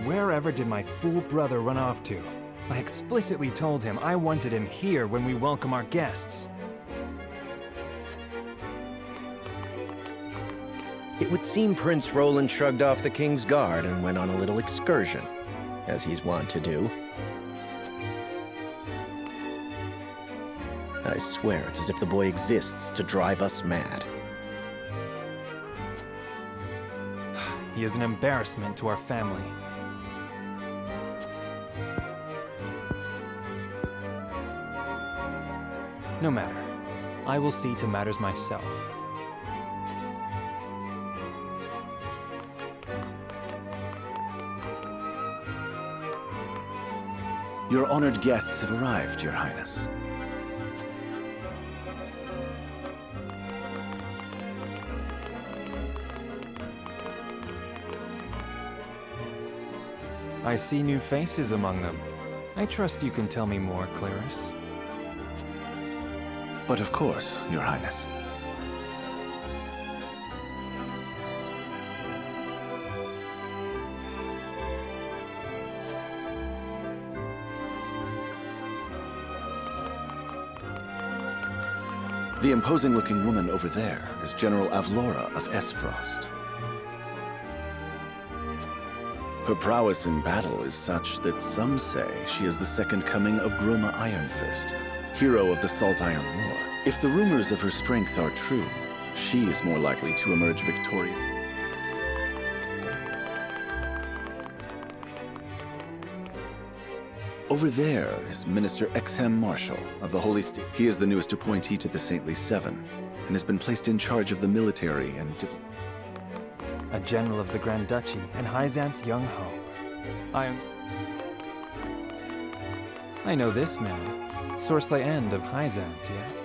wherever did my fool brother run off to? I explicitly told him I wanted him here when we welcome our guests. It would seem Prince Roland shrugged off the King's Guard and went on a little excursion, as he's wont to do. I swear it's as if the boy exists to drive us mad. He is an embarrassment to our family. No matter. I will see to matters myself. Your honored guests have arrived, Your Highness. I see new faces among them. I trust you can tell me more, Clarice. But of course, Your Highness. The imposing-looking woman over there is General Avlora of Esfrost. Her prowess in battle is such that some say she is the second coming of Groma Ironfist, hero of the Salt Iron War. If the rumors of her strength are true, she is more likely to emerge victorious. Over there is Minister Exham Marshall of the Holy State. He is the newest appointee to the Saintly Seven, and has been placed in charge of the military and a general of the Grand Duchy and Hyzant's young hope. I know this man. Sorsley End of Hyzant, yes?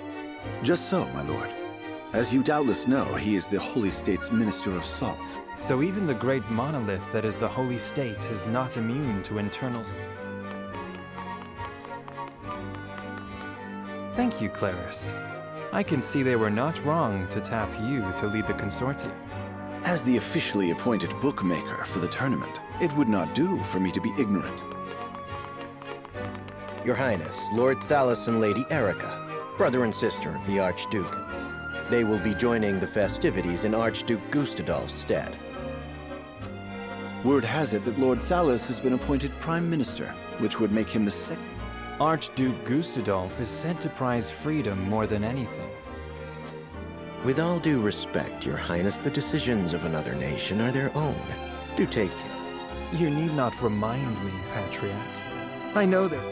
Just so, my lord. As you doubtless know, he is the Holy State's Minister of Salt. So even the great monolith that is the Holy State is not immune to internals. Thank you, Clarice. I can see they were not wrong to tap you to lead the consortium. As the officially appointed bookmaker for the tournament, it would not do for me to be ignorant. Your Highness, Lord Thalas and Lady Erica, brother and sister of the Archduke. They will be joining the festivities in Archduke Gustadolf's stead. Word has it that Lord Thalas has been appointed Prime Minister, which would make him the second. Archduke Gustadolf is said to prize freedom more than anything. With all due respect, Your Highness, the decisions of another nation are their own. Do take care. You need not remind me, Patriot. I know there.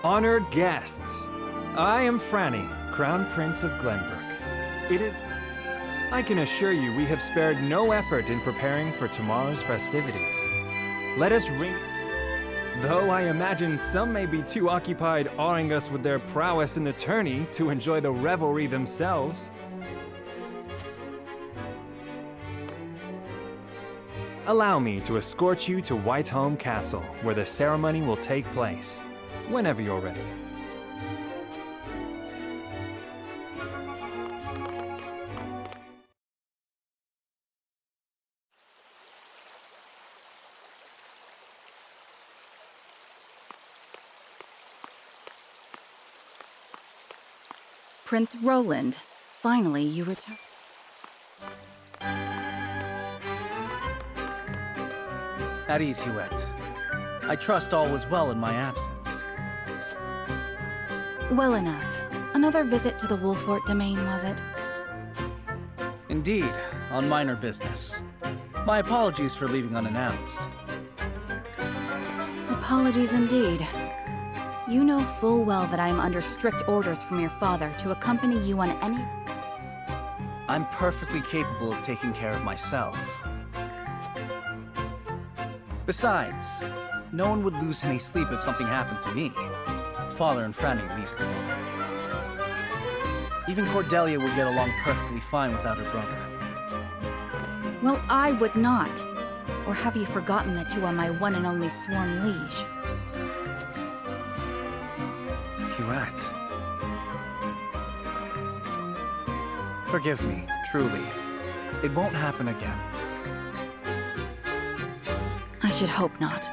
Honored guests, I am Franny, Crown Prince of Glenbrook. I can assure you we have spared no effort in preparing for tomorrow's festivities. Let us ring. Though I imagine some may be too occupied awing us with their prowess in the tourney to enjoy the revelry themselves. Allow me to escort you to Whiteholm Castle, where the ceremony will take place, whenever you're ready. Prince Roland, finally you return. At ease, Huette. I trust all was well in my absence. Well enough. Another visit to the Wolfort domain, was it? Indeed, on minor business. My apologies for leaving unannounced. Apologies indeed. You know full well that I am under strict orders from your father to accompany you on any... I'm perfectly capable of taking care of myself. Besides, no one would lose any sleep if something happened to me. Father and Franny least of all. Even Cordelia would get along perfectly fine without her brother. Well, I would not. Or have you forgotten that you are my one and only sworn liege? Pirette. Forgive me, truly. It won't happen again. I should hope not.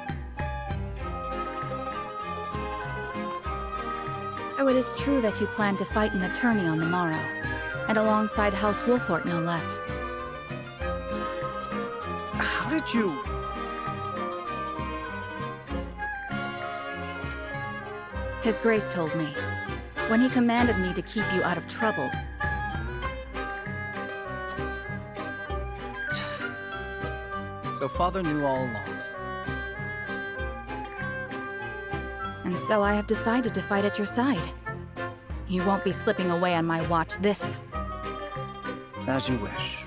So it is true that you plan to fight in the tourney on the morrow, and alongside House Wolfort, no less. How did you... His Grace told me, when he commanded me to keep you out of trouble. So Father knew all along. And so I have decided to fight at your side. You won't be slipping away on my watch this time. As you wish.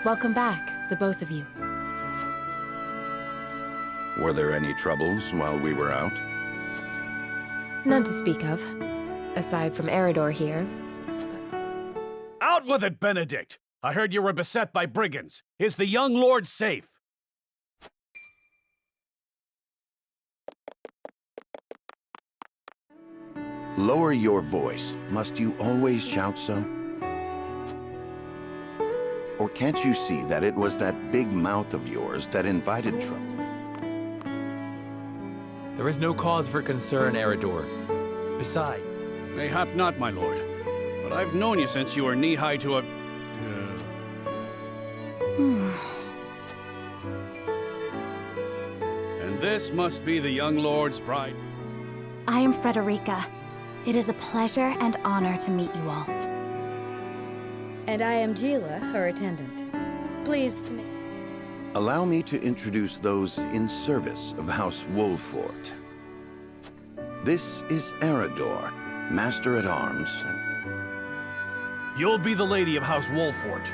Welcome back, the both of you. Were there any troubles while we were out? None to speak of, aside from Eridor here. Out with it, Benedict! I heard you were beset by brigands. Is the young lord safe? Lower your voice. Must you always shout so? Or can't you see that it was that big mouth of yours that invited trouble? There is no cause for concern, Eridor. Besides, Mayhap not, my lord. But I've known you since you were knee-high to a... And this must be the young lord's bride. I am Frederica. It is a pleasure and honor to meet you all. And I am Gila, her attendant. Pleased to meet... Allow me to introduce those in service of House Wolfort. This is Eridor, Master-at-Arms. You'll be the lady of House Wolfort.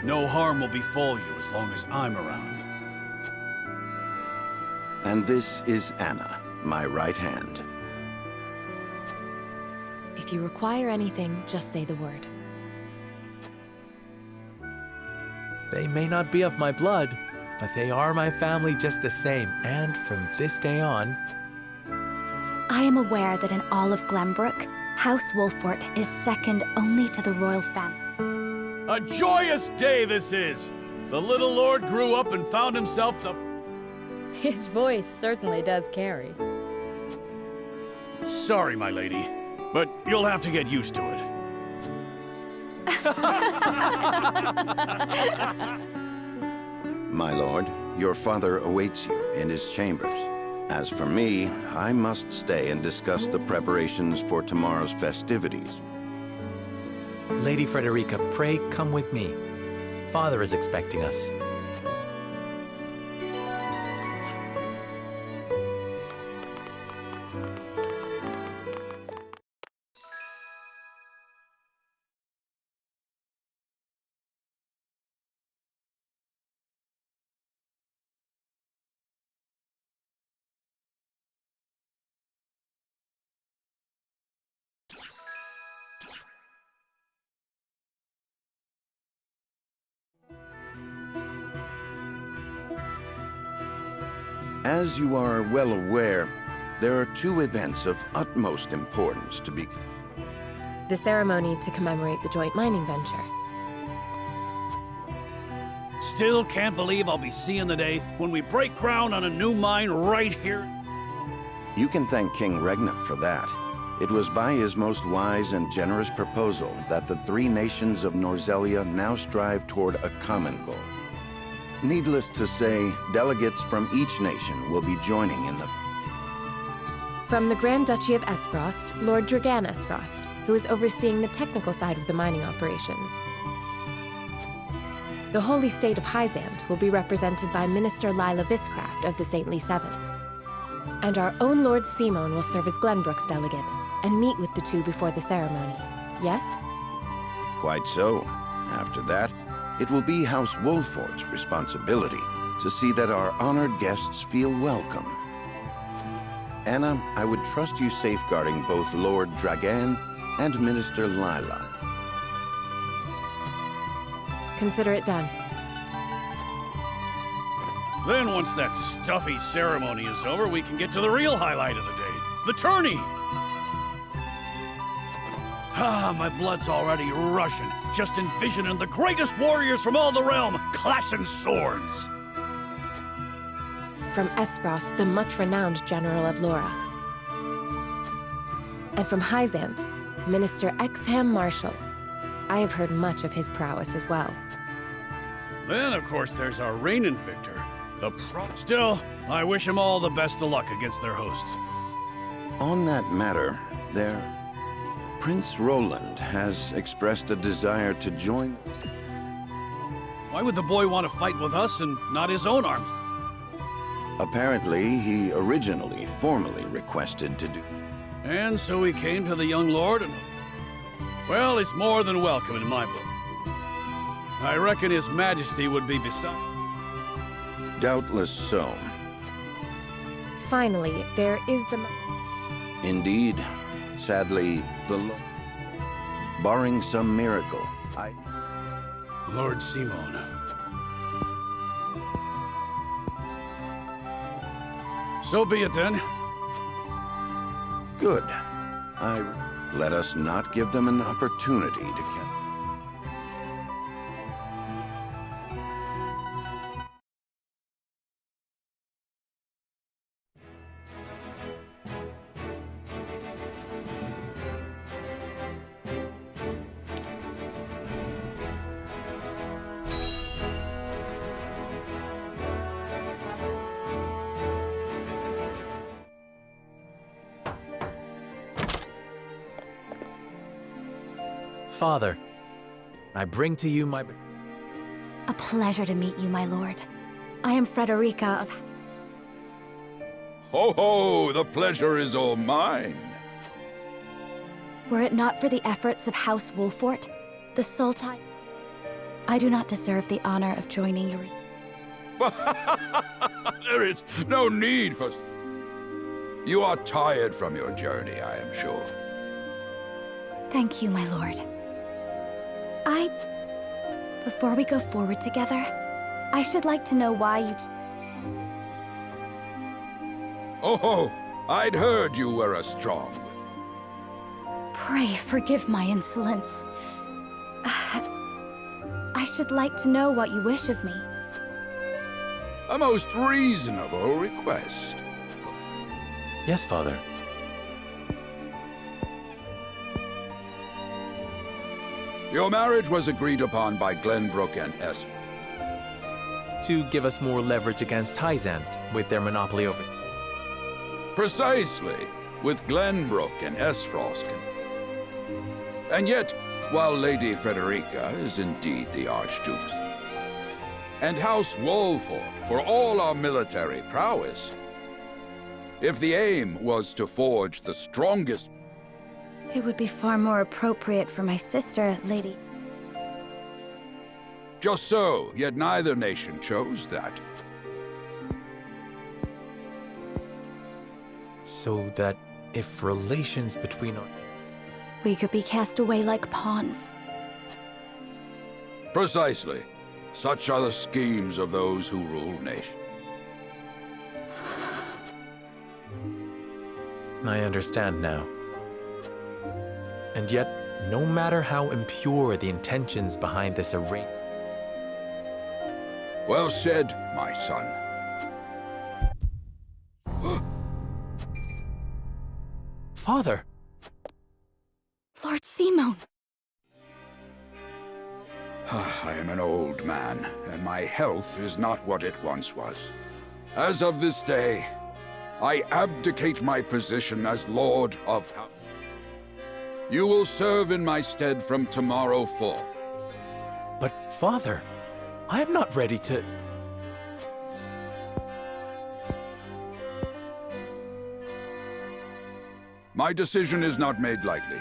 No harm will befall you as long as I'm around. And this is Anna, my right hand. If you require anything, just say the word. they may not be of my blood, but they are my family just the same, and from this day on... I am aware that in all of Glenbrook, House Wolfort is second only to the royal family. A joyous day this is! The little lord grew up and found himself the... His voice certainly does carry. Sorry, my lady, but you'll have to get used to it. My lord, your father awaits you in his chambers. As for me, I must stay and discuss the preparations for tomorrow's festivities. Lady Frederica, pray come with me. Father is expecting us. As you are well aware, there are two events of utmost importance to be... The ceremony to commemorate the joint mining venture. Still can't believe I'll be seeing the day when we break ground on a new mine right here. You can thank King Regna for that. It was by his most wise and generous proposal that the three nations of Norzelia now strive toward a common goal. Needless to say, delegates from each nation will be joining in the... From the Grand Duchy of Esfrost, Lord Dragan Esfrost, who is overseeing the technical side of the mining operations. The Holy State of Hyzant will be represented by Minister Lila Viscraft of the Saintly Seven. And our own Lord Simon will serve as Glenbrook's delegate and meet with the two before the ceremony. Yes? Quite so. After that, it will be House Wolfort's responsibility to see that our honored guests feel welcome. Anna, I would trust you safeguarding both Lord Dragan and Minister Lila. Consider it done. Then once that stuffy ceremony is over, we can get to the real highlight of the day. The tourney! Ah, my blood's already rushing, just envisioning the greatest warriors from all the realm clashing swords. From Esfrost, the much-renowned General of Laura. And from Hyzant, Minister Exham Marshall. I have heard much of his prowess as well. Then, of course, there's our reigning victor, the Still, I wish him all the best of luck against their hosts. On that matter, Prince Roland has expressed a desire to join... Why would the boy want to fight with us and not his own arms? Apparently, he originally formally requested to do... And so he came to the young lord and... Well, he's more than welcome in my book. I reckon His Majesty would be beside... Doubtless so. Finally, there is the... Indeed. Sadly, barring some miracle, Lord Simon. So be it then. Good. Let us not give them an opportunity to catch... Father, I bring to you my... A pleasure to meet you, my lord. I am Frederica of... Ho ho! The pleasure is all mine. Were it not for the efforts of House Wolfort, the Sultan... I do not deserve the honor of joining your... There is no need for... You are tired from your journey, I am sure. Thank you, my lord. Before we go forward together, I should like to know why you... Oh, I'd heard you were a strong... Pray forgive my insolence. I should like to know what you wish of me. A most reasonable request. Yes, Father. Your marriage was agreed upon by Glenbrook and S. To give us more leverage against Hyzant with their monopoly over... Precisely, with Glenbrook and Esfrost. And yet, while Lady Frederica is indeed the Archduke's, and House Wolfort for all our military prowess, if the aim was to forge the strongest... It would be far more appropriate for my sister, Lady... Just so, yet neither nation chose that. So that if relations between our... We could be cast away like pawns. Precisely. Such are the schemes of those who rule nations. I understand now. And yet, no matter how impure the intentions behind this arrangement... Well said, my son. Father! Lord Simon! I am an old man, and my health is not what it once was. As of this day, I abdicate my position as Lord of House. You will serve in my stead from tomorrow forth. But, Father, I am not ready to... My decision is not made lightly.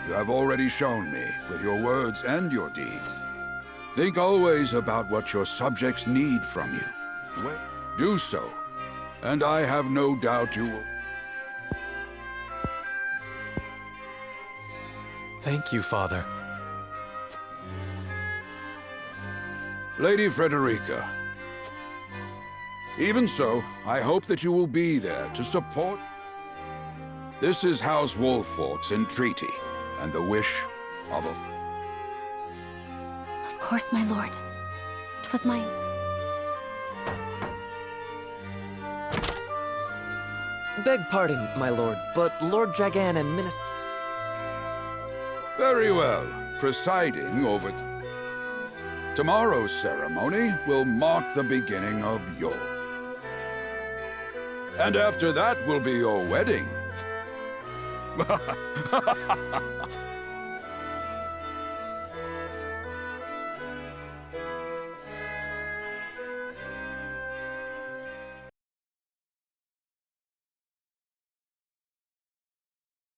You have already shown me, with your words and your deeds. Think always about what your subjects need from you. Well, do so, and I have no doubt you will. Thank you, Father. Lady Frederica, even so, I hope that you will be there to support. This is House Wolfort's entreaty, and the wish of a... Of course, my lord. 'Twas my... Beg pardon, my lord, but Lord Dragan and Minister... Very well. Presiding over... Tomorrow's ceremony will mark the beginning of your... And after that will be your wedding.